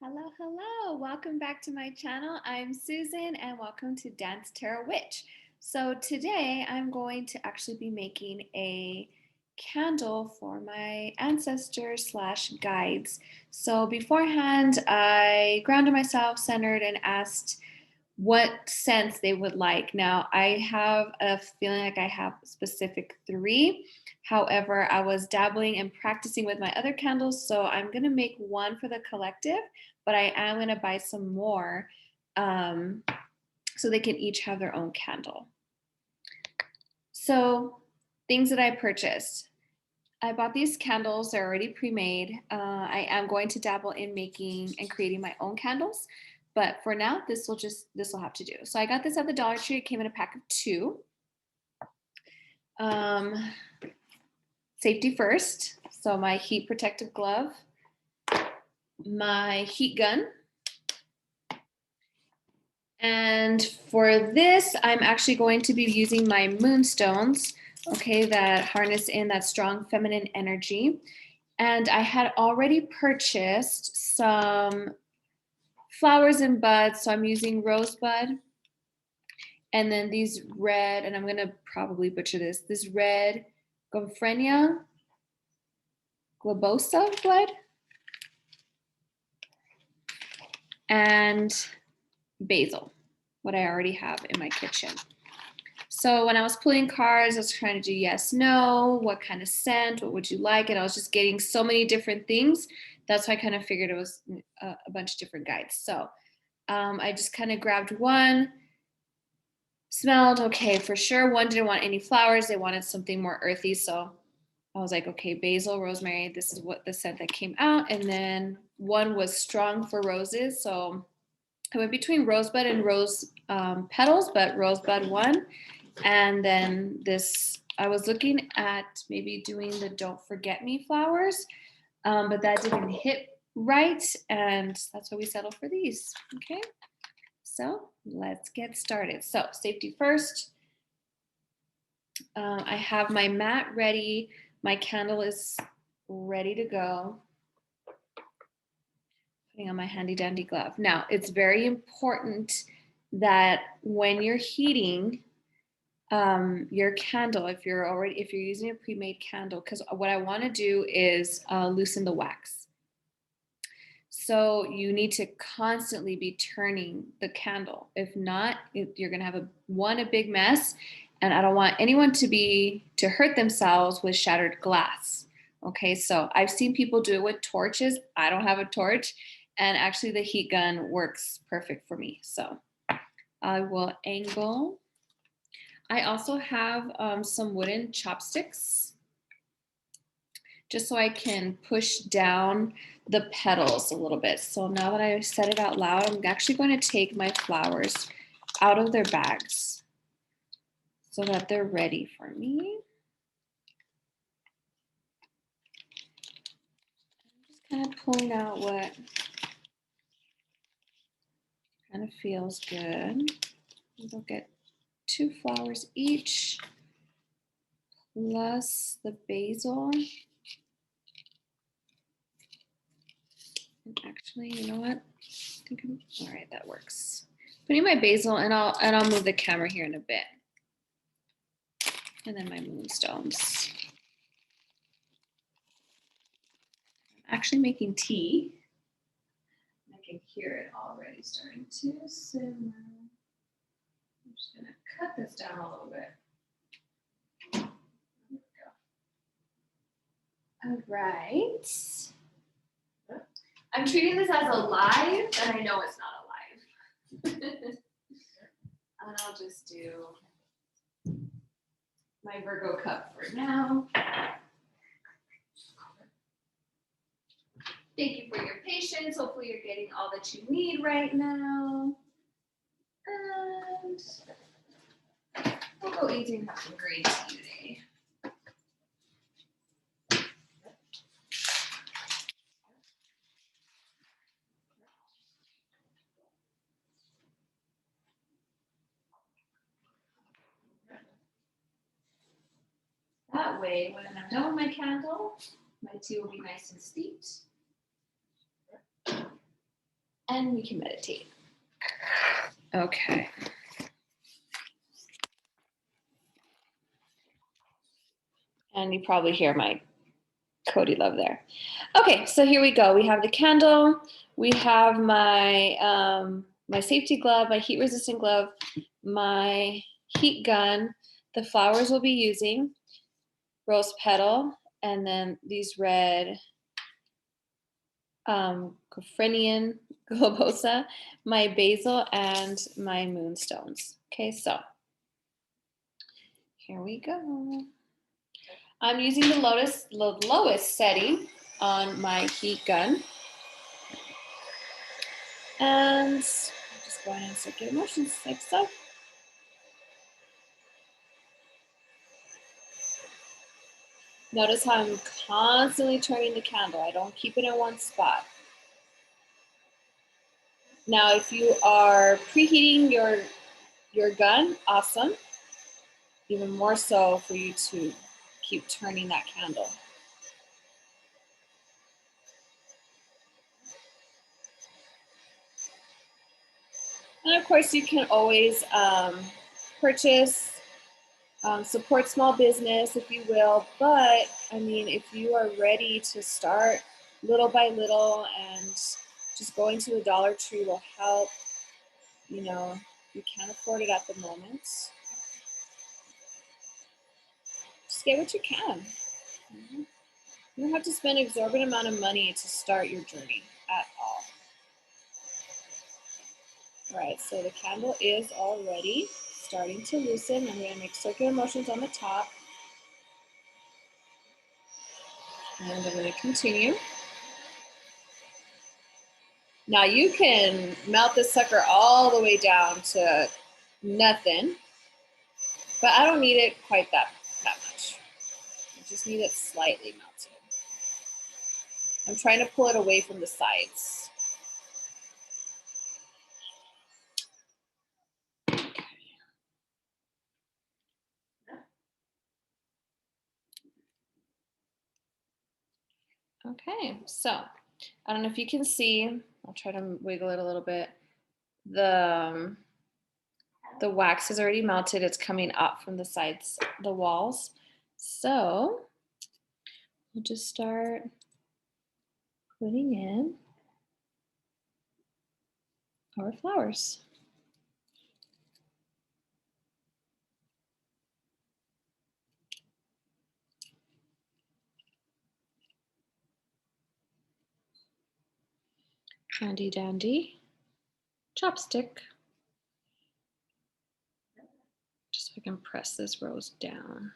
Hello, hello. Welcome back to my channel. I'm Susan and welcome to Dance Tarot Witch. So today I'm going to actually be making a candle for my ancestors slash guides. So beforehand, I grounded myself, centered, and asked what scents they would like. Now, I have a feeling like I have specific three. However, I was dabbling and practicing with my other candles, so I'm going to make one for the collective, but I am going to buy some more so they can each have their own candle. So, things that I purchased. I bought these candles, they're already pre-made. I am going to dabble in making and creating my own candles. But for now, this will have to do. So I got this at the Dollar Tree. It came in a pack of 2. Safety first. So my heat protective glove, my heat gun. And for this, I'm actually going to be using my moonstones, okay, that harness in that strong feminine energy. And I had already purchased some flowers and buds, so I'm using rosebud. And then these red, and I'm gonna probably butcher this Red GomphrenaGlobosa blood. And basil, what I already have in my kitchen. So when I was pulling cards, I was trying to do yes, no, what kind of scent, what would you like? And I was just getting so many different things. That's why I kind of figured it was a bunch of different guides. So I just kind of grabbed one, smelled okay for sure. One didn't want any flowers. They wanted something more earthy. So I was like, okay, basil, rosemary, this is what the scent that came out. And then one was strong for roses. So I went between rosebud and rose petals, but rosebud won. And then this, I was looking at maybe doing the Don't Forget Me flowers, but that didn't hit right. And that's why we settled for these. Okay. So let's get started. So safety first. I have my mat ready. My candle is ready to go. Putting on my handy dandy glove. Now, it's very important that when you're heating your candle, if you're using a pre-made candle, because what I want to do is loosen the wax. So you need to constantly be turning the candle. If not, you're going to have a big mess. And I don't want anyone to hurt themselves with shattered glass. Okay, so I've seen people do it with torches. I don't have a torch. And actually the heat gun works perfect for me. So I will angle. I also have some wooden chopsticks just so I can push down the petals a little bit. So now that I said it out loud, I'm actually going to take my flowers out of their bags so that they're ready for me. I'm just kind of pulling out what kind of feels good. We'll get 2 flowers each, plus the basil. And actually, you know what? I think all right, that works. Putting my basil, and I'll move the camera here in a bit. And then my moonstones. I'm actually making tea. I can hear it already starting to simmer. I'm just gonna cut this down a little bit. There we go. All right. I'm treating this as alive, and I know it's not alive. And I'll just do my Virgo cup for now. Thank you for your patience. Hopefully you're getting all that you need right now. And we'll go easy and have some green tea today. That way, when I'm done with my candle, my tea will be nice and steeped. and we can meditate. Okay. And you probably hear my Cody love there. Okay, so here we go. We have the candle. We have my my safety glove, my heat resistant glove, my heat gun, the flowers we'll be using, rose petal, and then these red GomphrenaGlobosa, my basil, and my moonstones. Okay, so here we go. I'm using the lowest setting on my heat gun. And I'm just going in circular motions like so. Notice how I'm constantly turning the candle. I don't keep it in one spot. Now, if you are preheating your gun, awesome. Even more so for you to keep turning that candle. And of course, you can always purchase, support small business, if you will. But I mean, if you are ready to start little by little and just going to the Dollar Tree will help, you know, you can't afford it at the moment. Just get what you can. You don't have to spend an exorbitant amount of money to start your journey at all. All right, so the candle is already starting to loosen. I'm going to make circular motions on the top. And I'm going to continue. Now you can melt this sucker all the way down to nothing, but I don't need it quite that much. I just need it slightly melted. I'm trying to pull it away from the sides. Okay, so I don't know if you can see, I'll try to wiggle it a little bit. The wax is already melted. It's coming up from the sides, the walls. So we'll just start putting in our flowers. Handy dandy chopstick. Just so I can press this rose down.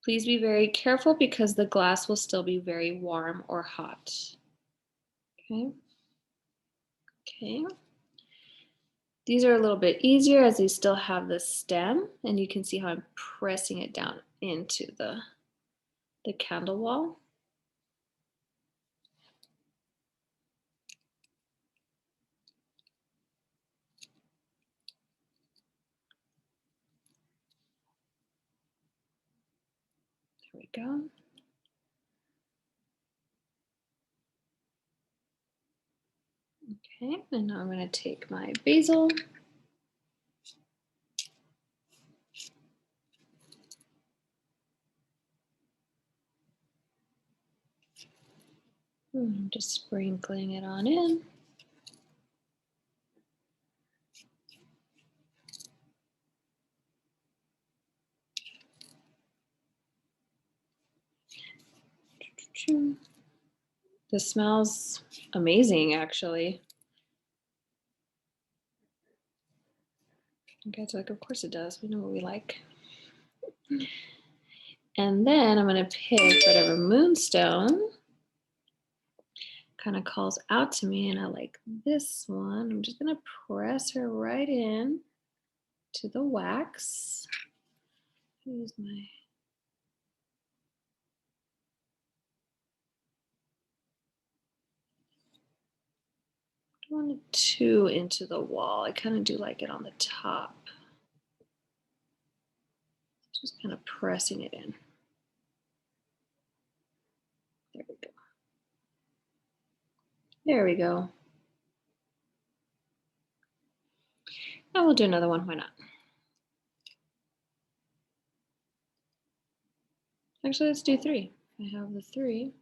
Please be very careful because the glass will still be very warm or hot. Okay. Okay. These are a little bit easier as they still have the stem, and you can see how I'm pressing it down into the candle wall. There we go. Okay, and now I'm going to take my basil. I'm just sprinkling it on in. This smells amazing, actually. You guys are like, of course it does. We know what we like. And then I'm going to pick whatever moonstone kind of calls out to me, and I like this one. I'm just going to press her right in to the wax. Use my I don't want it too into the wall. I kind of do like it on the top. Just kind of pressing it in. There we go. There we go. I will do another one, why not? Actually, let's do 3. I have the 3.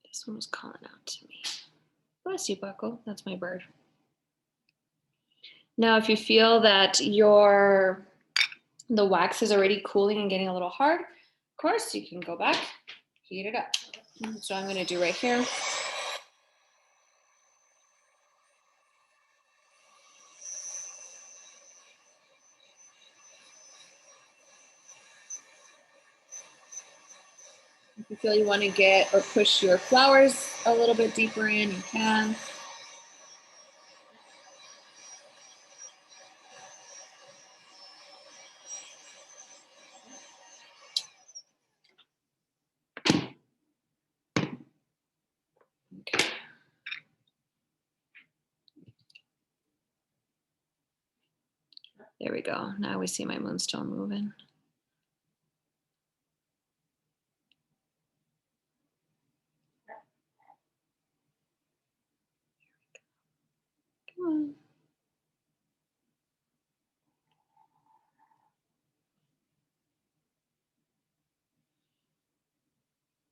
This one was calling out to me. Bless you, Buckle. That's my bird. Now, if you feel that the wax is already cooling and getting a little hard, of course, you can go back, heat it up. So I'm going to do right here. If you feel you want to get or push your flowers a little bit deeper in, you can. Okay. There we go. Now we see my moonstone moving. Come on.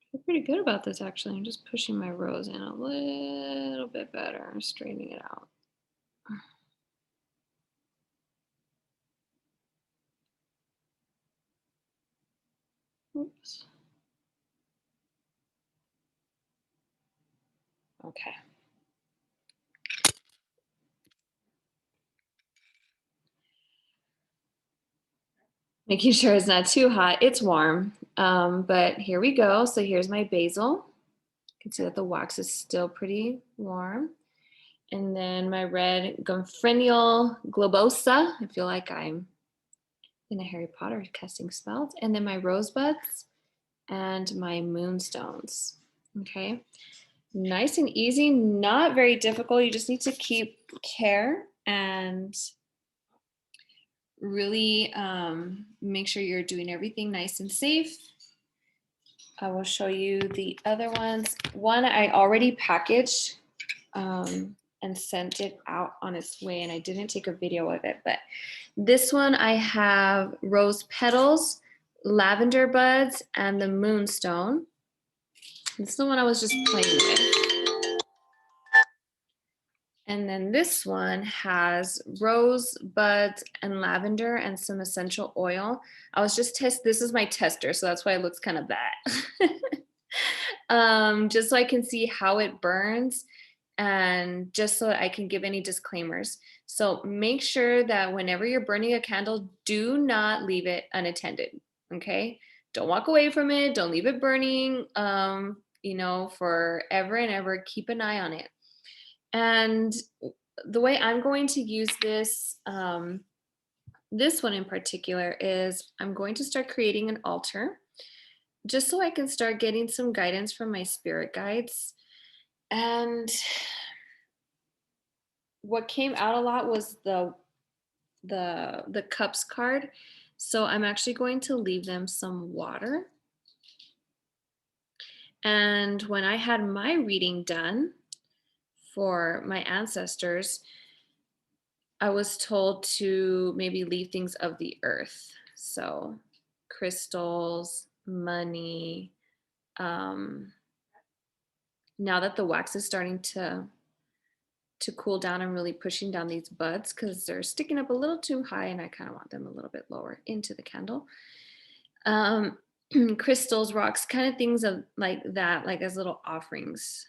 I feel pretty good about this, actually. I'm just pushing my rose in a little bit better, straightening it out. Oops. Okay. Making sure it's not too hot. It's warm, but here we go. So here's my basil. You can see that the wax is still pretty warm. And then my red GomphrenaGlobosa. I feel like I'm in a Harry Potter casting spells. And then my rosebuds and my moonstones. Okay. Nice and easy, not very difficult. You just need to keep care and really make sure you're doing everything nice and safe. I will show you the other ones. One I already packaged and sent it out on its way, and I didn't take a video of it, but this one I have rose petals, lavender buds, and the moonstone. This is the one I was just playing with. And then this one has rose buds and lavender and some essential oil. I was just this is my tester, so that's why it looks kind of that. Just so I can see how it burns and just so I can give any disclaimers. So make sure that whenever you're burning a candle, do not leave it unattended, okay? Don't walk away from it. Don't leave it burning, forever and ever. Keep an eye on it. And the way I'm going to use this, this one in particular, is I'm going to start creating an altar just so I can start getting some guidance from my spirit guides. And what came out a lot was the cups card. So I'm actually going to leave them some water. And when I had my reading done for my ancestors, I was told to maybe leave things of the earth. So crystals, money. Now that the wax is starting to cool down, I'm really pushing down these buds because they're sticking up a little too high and I kind of want them a little bit lower into the candle. Crystals, rocks, kind of things of like that, like as little offerings.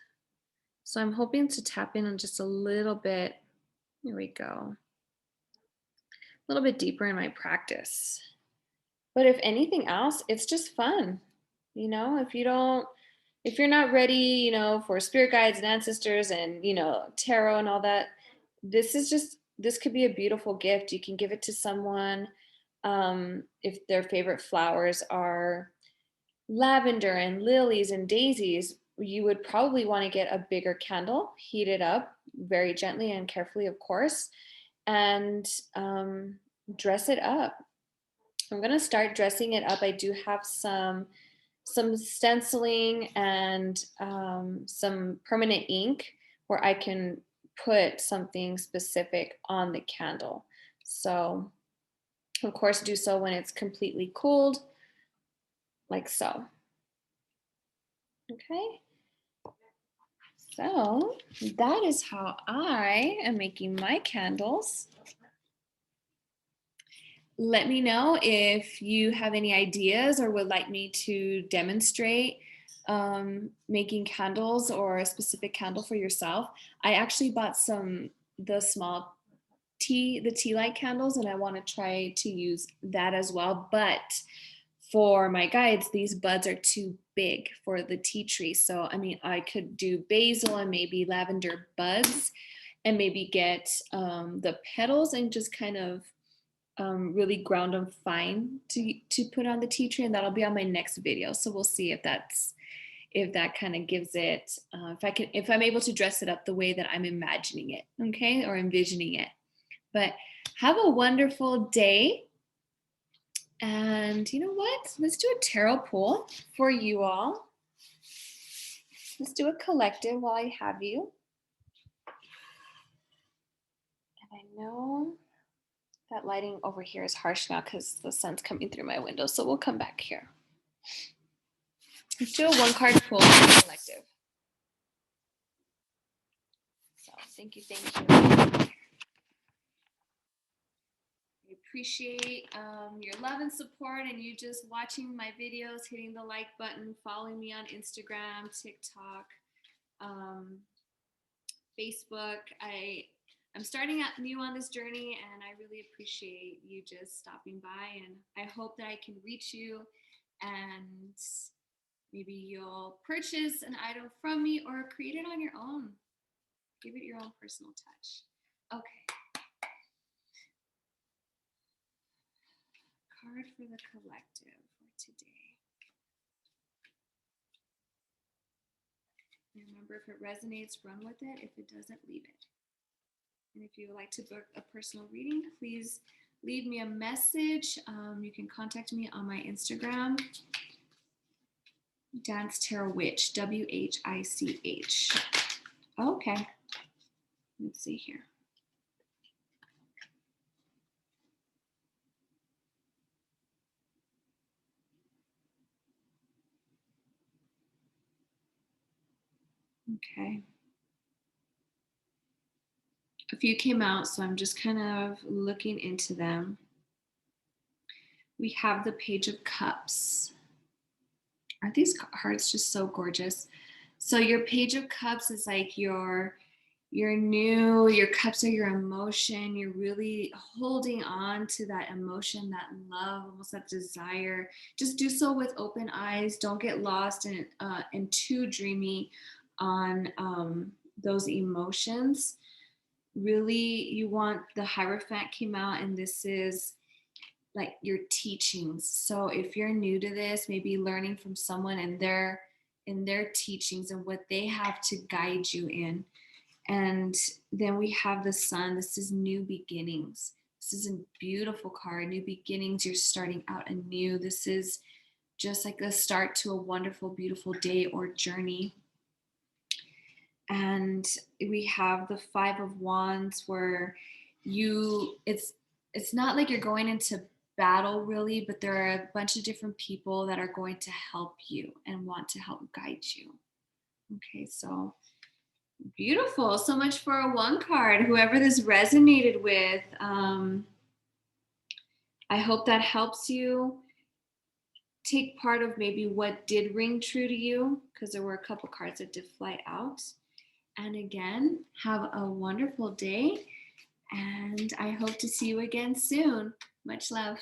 So I'm hoping to tap in on just a little bit. Here we go. A little bit deeper in my practice. But if anything else, it's just fun. If you're not ready, for spirit guides and ancestors and, tarot and all that, this could be a beautiful gift. You can give it to someone. If their favorite flowers are lavender and lilies and daisies, you would probably want to get a bigger candle, heat it up very gently and carefully, of course, and dress it up. I'm going to start dressing it up. I do have some some stenciling and some permanent ink where I can put something specific on the candle. So, of course, do so when it's completely cooled, like so. Okay. So that is how I am making my candles. Let me know if you have any ideas or would like me to demonstrate making candles or a specific candle for yourself. I actually bought the small the tea light candles, and I want to try to use that as well. But for my guides, these buds are too big for the tea tree. So, I mean, I could do basil and maybe lavender buds and maybe get the petals and just kind of really ground them fine to put on the tea tree, and that'll be on my next video. So we'll see if that kind of gives it if I'm able to dress it up the way that I'm imagining it, okay, or envisioning it. But have a wonderful day. And you know what? Let's do a tarot pull for you all. Let's do a collective while I have you. And I know that lighting over here is harsh now because the sun's coming through my window. So we'll come back here. Let's do a 1-card pull for the collective. So thank you. I appreciate your love and support, and you just watching my videos, hitting the like button, following me on Instagram, TikTok, Facebook. I'm starting out new on this journey, and I really appreciate you just stopping by, and I hope that I can reach you and maybe you'll purchase an item from me or create it on your own. Give it your own personal touch. Okay. Card for the collective for today. And remember, if it resonates, run with it. If it doesn't, leave it. And if you would like to book a personal reading, please leave me a message. You can contact me on my Instagram, Dance Tarot Witch, WHICH. Okay. Let's see here. Okay. A few came out, so I'm just kind of looking into them. We have the Page of Cups. Aren't these cards just so gorgeous? So your Page of Cups is like your cups are your emotion. You're really holding on to that emotion, that love, almost that desire. Just do so with open eyes. Don't get lost and too dreamy on those emotions. Really, you want the Hierophant came out, and this is like your teachings. So if you're new to this, maybe learning from someone and their teachings and what they have to guide you in. And then we have the Sun. This is new beginnings. This is a beautiful card. New beginnings. You're starting out anew. This is just like a start to a wonderful, beautiful day or journey. And we have the Five of Wands, where it's not like you're going into battle really, but there are a bunch of different people that are going to help you and want to help guide you. Okay, so beautiful. So much for a 1 card. Whoever this resonated with, I hope that helps you take part of maybe what did ring true to you, because there were a couple cards that did fly out. And again, have a wonderful day, and I hope to see you again soon. Much love.